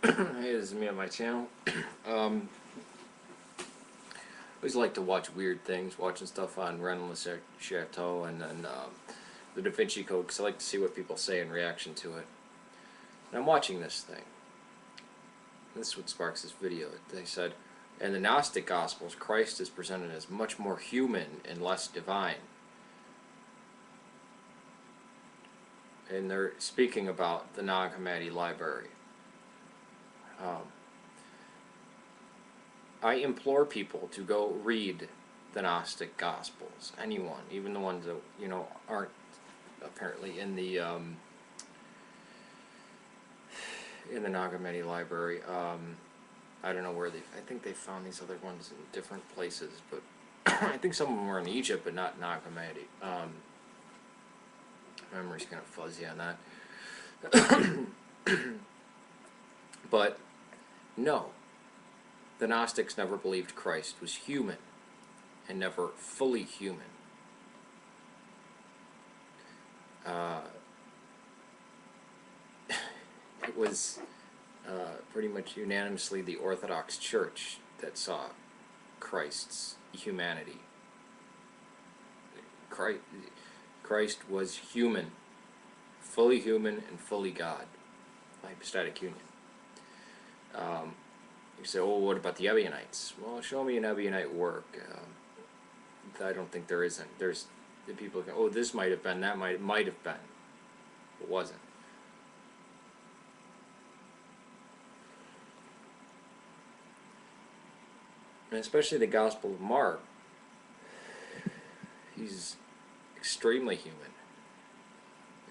Hey, this is me on my channel. I always like to watch weird things, watching stuff on Nicolas and then the Davinci Code, because I like to see what people say in reaction to it. And I'm watching this thing. This is what sparks this video. They said, in the Gnostic Gospels, Christ is presented as much more human and less divine. And they're speaking about the Nag Hammadi library. I implore people to go read the Gnostic Gospels. Anyone, even the ones that aren't apparently in the Nag Hammadi library. I don't know where I think they found these other ones in different places, but I think some of them were in Egypt, but not Nag Hammadi. Memory's kind of fuzzy on that. But no, the Gnostics never believed Christ was human, and never fully human. It was pretty much unanimously the Orthodox Church that saw Christ's humanity. Christ was human, fully human and fully God, hypostatic union. You say, oh, what about the Ebionites? Well, show me an Ebionite work. I don't think there isn't. There's the people go, oh, this might have been, that might have been. It wasn't. And especially the Gospel of Mark, he's extremely human.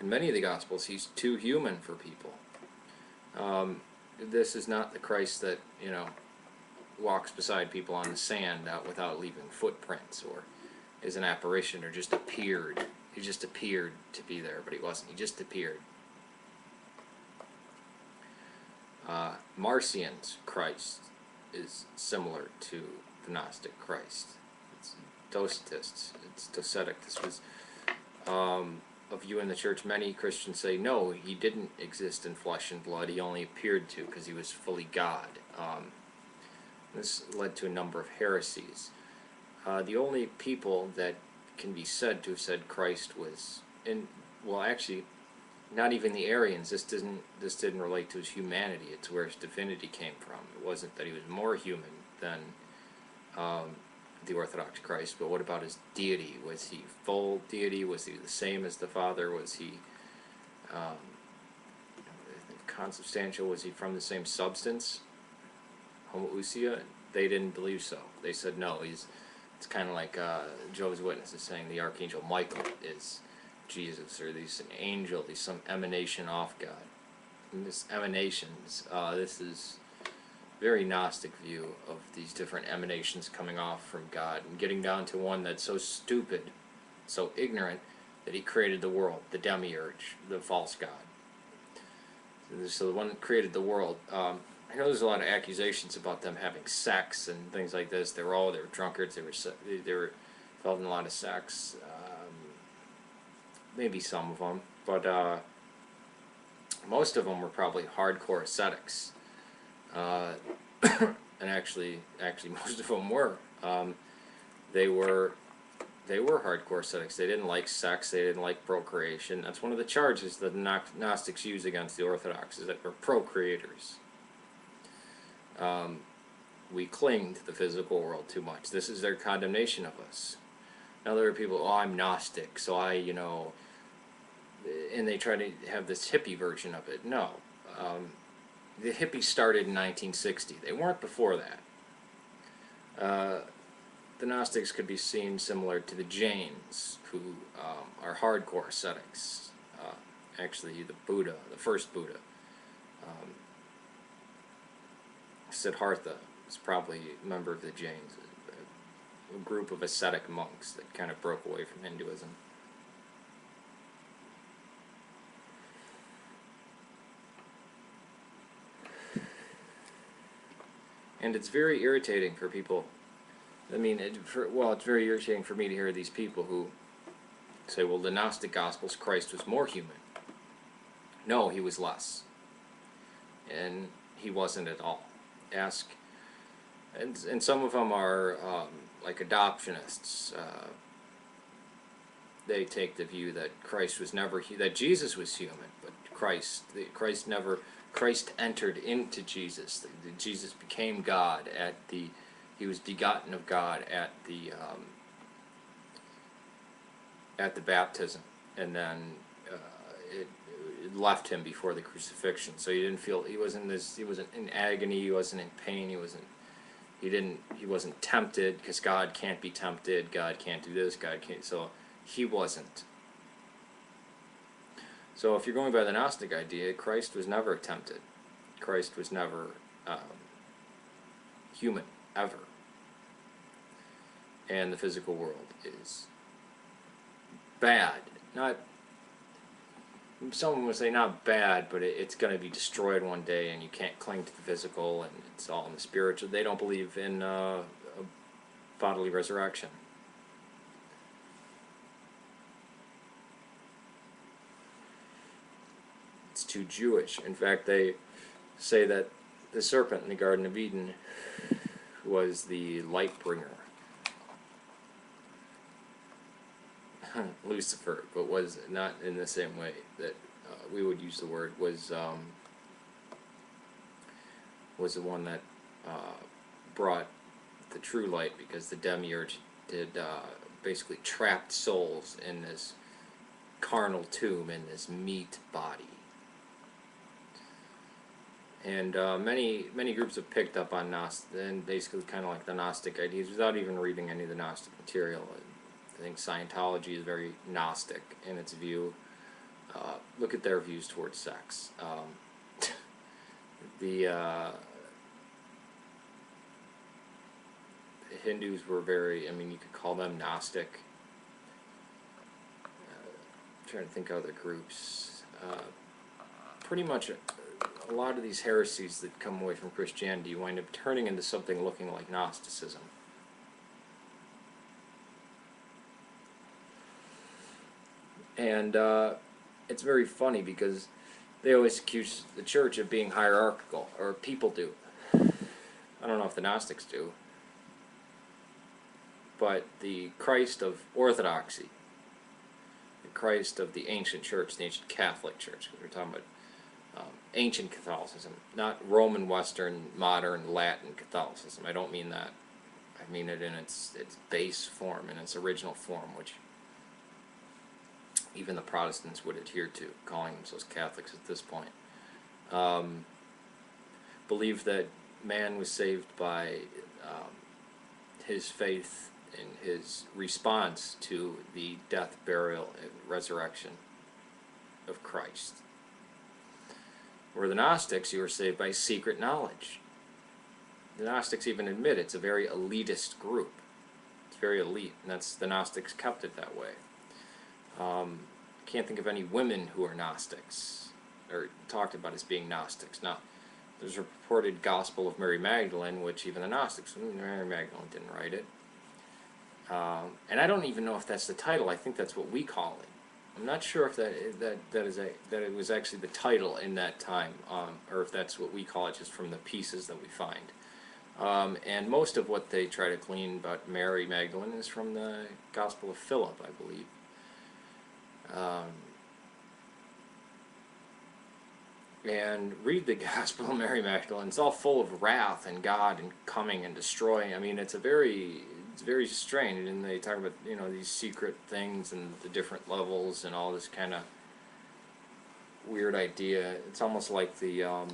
In many of the Gospels, he's too human for people. This is not the Christ that, walks beside people on the sand without leaving footprints, or is an apparition, or just appeared. He just appeared to be there, but he wasn't. He just appeared. Marcion's Christ is similar to the Gnostic Christ. It's Docetists. It's Docetic. This was a view in the church. Many Christians say, no, he didn't exist in flesh and blood. He only appeared to because he was fully God. This led to a number of heresies. The only people that can be said to have said Christ was well, actually, not even the Arians. This didn't relate to his humanity. It's where his divinity came from. It wasn't that he was more human than the Orthodox Christ, but what about his deity? Was he full deity? Was he the same as the Father? Was he consubstantial? Was he from the same substance? Homoousia? They didn't believe so. They said no. It's kind of like Jehovah's Witnesses saying the Archangel Michael is Jesus, or he's an angel, he's some emanation off God. And this emanations, this is very Gnostic view of these different emanations coming off from God, and getting down to one that's so stupid, so ignorant, that he created the world, the demiurge, the false God. So the one that created the world, I know there's a lot of accusations about them having sex and things like this. They were drunkards, they were involved in a lot of sex, maybe some of them, but most of them were probably hardcore ascetics. And actually most of them were. They were hardcore ascetics. They didn't like sex. They didn't like procreation. That's one of the charges that the Gnostics use against the Orthodox, is that we're procreators. We cling to the physical world too much. This is their condemnation of us. Now there are people, oh, I'm Gnostic, so I, and they try to have this hippie version of it. No. The hippies started in 1960. They weren't before that. The Gnostics could be seen similar to the Jains, who are hardcore ascetics. Actually, the Buddha, the first Buddha, Siddhartha, is probably a member of the Jains, a group of ascetic monks that kind of broke away from Hinduism. And it's very irritating for people. I mean, it's very irritating for me to hear these people who say, well, the Gnostic Gospels, Christ was more human. No, he was less. And he wasn't at all. Ask, and some of them are like adoptionists. They take the view that Christ was never, that Jesus was human, but Christ entered into Jesus. Jesus became God he was begotten of God at the baptism, and then it left him before the crucifixion. So he didn't feel, he wasn't in agony, he wasn't in pain, he wasn't tempted, because God can't be tempted, God can't do this, God can't, so he wasn't. So if you're going by the Gnostic idea, Christ was never tempted. Christ was never human, ever. And the physical world is bad. Not, someone would say not bad, but it's going to be destroyed one day, and you can't cling to the physical, and it's all in the spiritual. They don't believe in a bodily resurrection. It's too Jewish. In fact, they say that the serpent in the Garden of Eden was the light bringer. Lucifer, but was not in the same way that we would use the word, was the one that brought the true light, because the demiurge did basically trapped souls in this carnal tomb, in this meat body. And many groups have picked up on Gnostic, and basically kind of like the Gnostic ideas, without even reading any of the Gnostic material. I think Scientology is very Gnostic in its view. Look at their views towards sex. The Hindus were very, I mean, you could call them Gnostic. I'm trying to think of other groups. Pretty much a lot of these heresies that come away from Christianity wind up turning into something looking like Gnosticism. And it's very funny because they always accuse the church of being hierarchical, or people do. I don't know if the Gnostics do. But the Christ of Orthodoxy, the Christ of the ancient church, the ancient Catholic church, because we're talking about ancient Catholicism, not Roman, Western, modern, Latin Catholicism. I don't mean that. I mean it in its base form, in its original form, which even the Protestants would adhere to, calling themselves Catholics at this point. Believe that man was saved by his faith in his response to the death, burial, and resurrection of Christ. Where the Gnostics, you were saved by secret knowledge. The Gnostics even admit it's a very elitist group. It's very elite, and that's, the Gnostics kept it that way. I can't think of any women who are Gnostics, or talked about as being Gnostics. Now, there's a purported Gospel of Mary Magdalene, which even the Gnostics, Mary Magdalene didn't write it. And I don't even know if that's the title. I think that's what we call it. I'm not sure if that it was actually the title in that time, or if that's what we call it just from the pieces that we find. And most of what they try to glean about Mary Magdalene is from the Gospel of Philip, I believe. And read the Gospel of Mary Magdalene. It's all full of wrath and God and coming and destroying. I mean, it's very strange, and they talk about, you know, these secret things and the different levels and all this kind of weird idea. It's almost like the I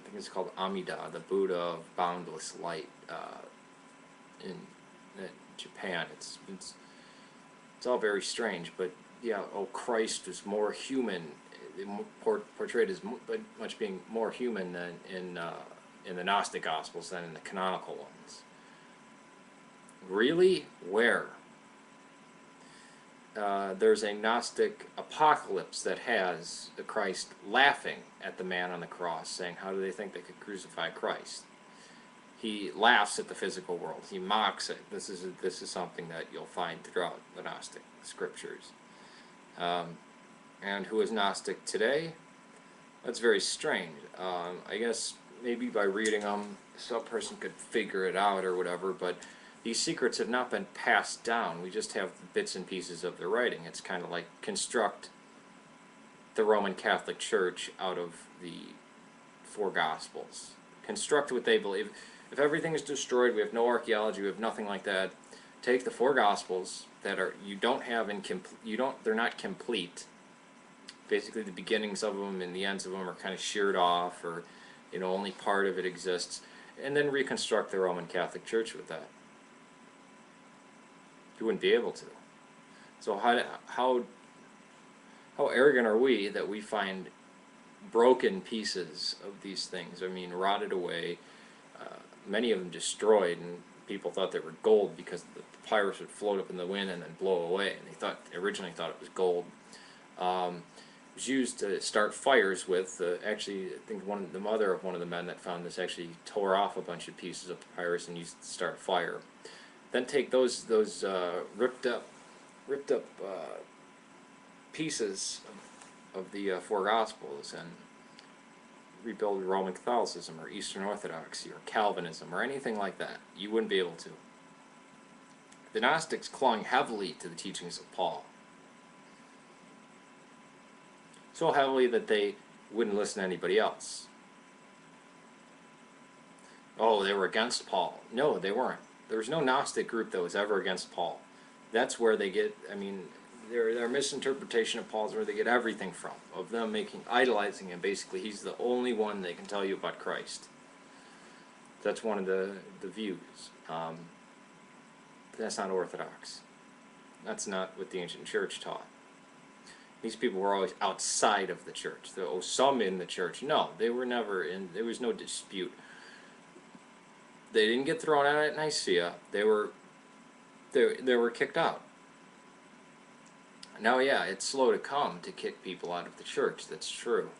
think it's called Amida, the Buddha of boundless light, in Japan. It's all very strange, but yeah, Christ was more human, portrayed as much being more human than in the Gnostic Gospels than in the canonical ones. Really? Where? There's a Gnostic apocalypse that has the Christ laughing at the man on the cross, saying, how do they think they could crucify Christ? He laughs at the physical world. He mocks it. This is something that you'll find throughout the Gnostic scriptures. And who is Gnostic today? That's very strange. I guess maybe by reading them, some person could figure it out or whatever, but these secrets have not been passed down. We just have bits and pieces of their writing. It's kind of like construct the Roman Catholic Church out of the four Gospels. Construct what they believe. If everything is destroyed, we have no archaeology, we have nothing like that. Take the four Gospels that are they're not complete. Basically, the beginnings of them and the ends of them are kind of sheared off, or only part of it exists, and then reconstruct the Roman Catholic Church with that. You wouldn't be able to. So how arrogant are we that we find broken pieces of these things? I mean, rotted away, many of them destroyed, and people thought they were gold because the papyrus would float up in the wind and then blow away, and they originally thought it was gold. It was used to start fires with. Actually, I think the mother of one of the men that found this actually tore off a bunch of pieces of papyrus and used it to start a fire. Then take those ripped up pieces of the four Gospels and rebuild Roman Catholicism or Eastern Orthodoxy or Calvinism or anything like that. You wouldn't be able to. The Gnostics clung heavily to the teachings of Paul. So heavily that they wouldn't listen to anybody else. Oh, they were against Paul. No, they weren't. There was no Gnostic group that was ever against Paul. That's where they get, their misinterpretation of Paul is where they get everything from, of them idolizing him. Basically, he's the only one they can tell you about Christ. That's one of the views. That's not orthodox. That's not what the ancient church taught. These people were always outside of the church. Some in the church. No, they were never in. There was no dispute. They didn't get thrown out at Nicaea. They were kicked out. Now, yeah, it's slow to come to kick people out of the church. That's true.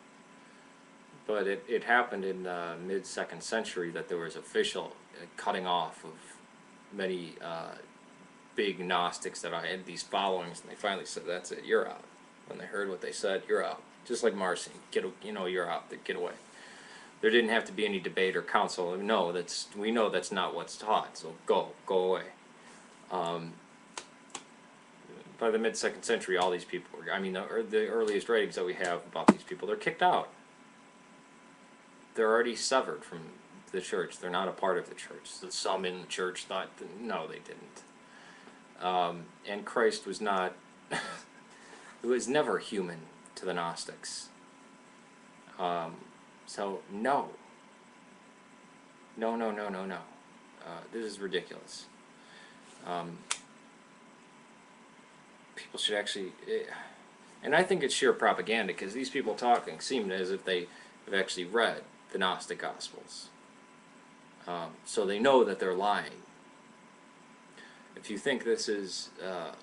But it happened in mid-2nd century that there was official cutting off of many big Gnostics that had these followings, and they finally said, "That's it, you're out." When they heard what they said, "You're out." Just like Marcion, you're out. Get away. There didn't have to be any debate or council. No, we know that's not what's taught. So go away. By the mid-2nd century, all these people were, the earliest writings that we have about these people, they're kicked out. They're already severed from the church. They're not a part of the church. So some in the church thought, no, they didn't. And Christ was not, it was never human to the Gnostics. So, no. No. This is ridiculous. People should actually, and I think it's sheer propaganda, because these people talking seem as if they have actually read the Gnostic Gospels. So they know that they're lying. If you think this is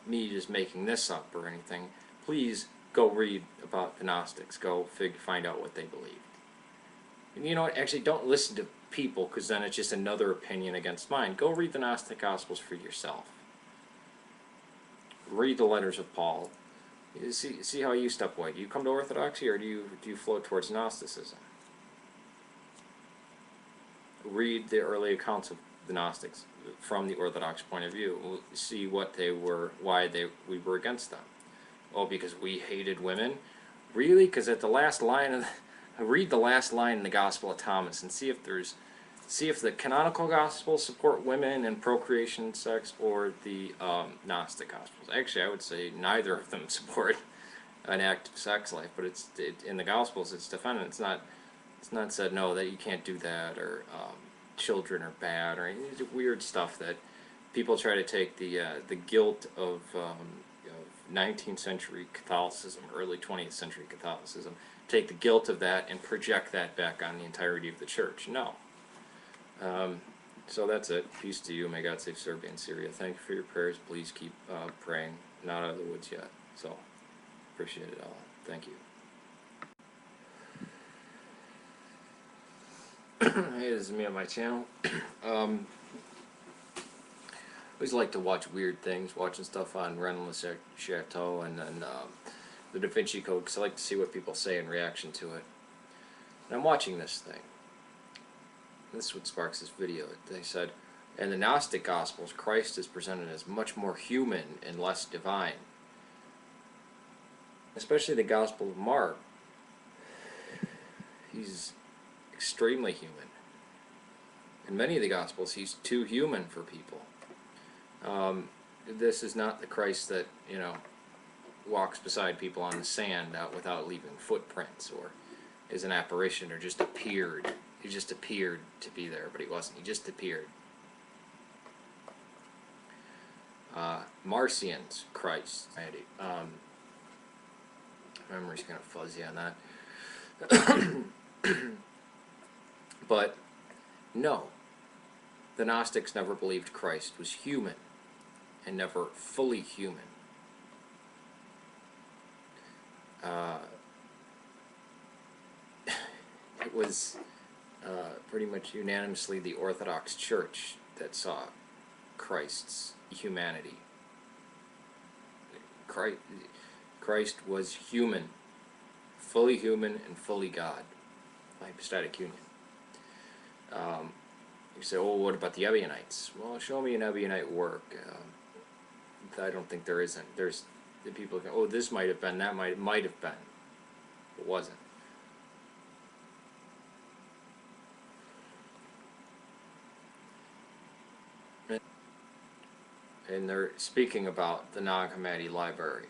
me just making this up or anything, please go read about the Gnostics. Go find out what they believed. And you know what? Actually, don't listen to people, because then it's just another opinion against mine. Go read the Gnostic Gospels for yourself. Read the letters of Paul. See how you step away. Do you come to Orthodoxy, or do you float towards Gnosticism? Read the early accounts of the Gnostics from the Orthodox point of view. See what they were, why we were against them. Oh, because we hated women? Really? Because at the last line read the last line in the Gospel of Thomas and see if the canonical Gospels support women and procreation and sex, or the Gnostic Gospels. Actually, I would say neither of them support an active sex life, but in the Gospels it's defended. It's not said, no, that you can't do that, or children are bad, or any weird stuff that people try to take the guilt of 19th century Catholicism, early 20th century Catholicism, take the guilt of that and project that back on the entirety of the church. No. So that's it. Peace to you. May God save Serbia and Syria. Thank you for your prayers. Please keep praying. Not out of the woods yet. So, appreciate it all. Thank you. Hey, this is me on my channel. I always like to watch weird things, watching stuff on Renan Chateau and then the Davinci Code, because I like to see what people say in reaction to it. And I'm watching this thing. This is what sparks this video. They said, in the Gnostic Gospels, Christ is presented as much more human and less divine. Especially the Gospel of Mark. He's extremely human. In many of the Gospels, he's too human for people. This is not the Christ that, you know, walks beside people on the sand without leaving footprints, or is an apparition, or just appeared. He just appeared to be there, but he wasn't. He just appeared. Marcion's Christ. Memory's kind of fuzzy on that. But no, the Gnostics never believed Christ was human, and never fully human. It was pretty much unanimously the Orthodox Church that saw Christ's humanity. Christ was human, fully human and fully God, hypostatic union. You say, oh, what about the Ebionites? Well, show me an Ebionite work. I don't think there isn't. There's the people go, oh, this might have been, that might have been. It wasn't. And they're speaking about the Nag Hammadi library.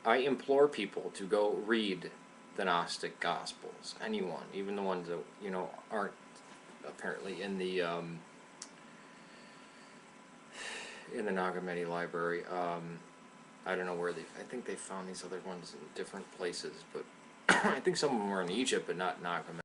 I implore people to go read the Gnostic Gospels. Anyone, even the ones that, you know, aren't apparently in the Nag Hammadi library. I don't know where I think they found these other ones in different places, but I think some of them were in Egypt, but not Nag Hammadi.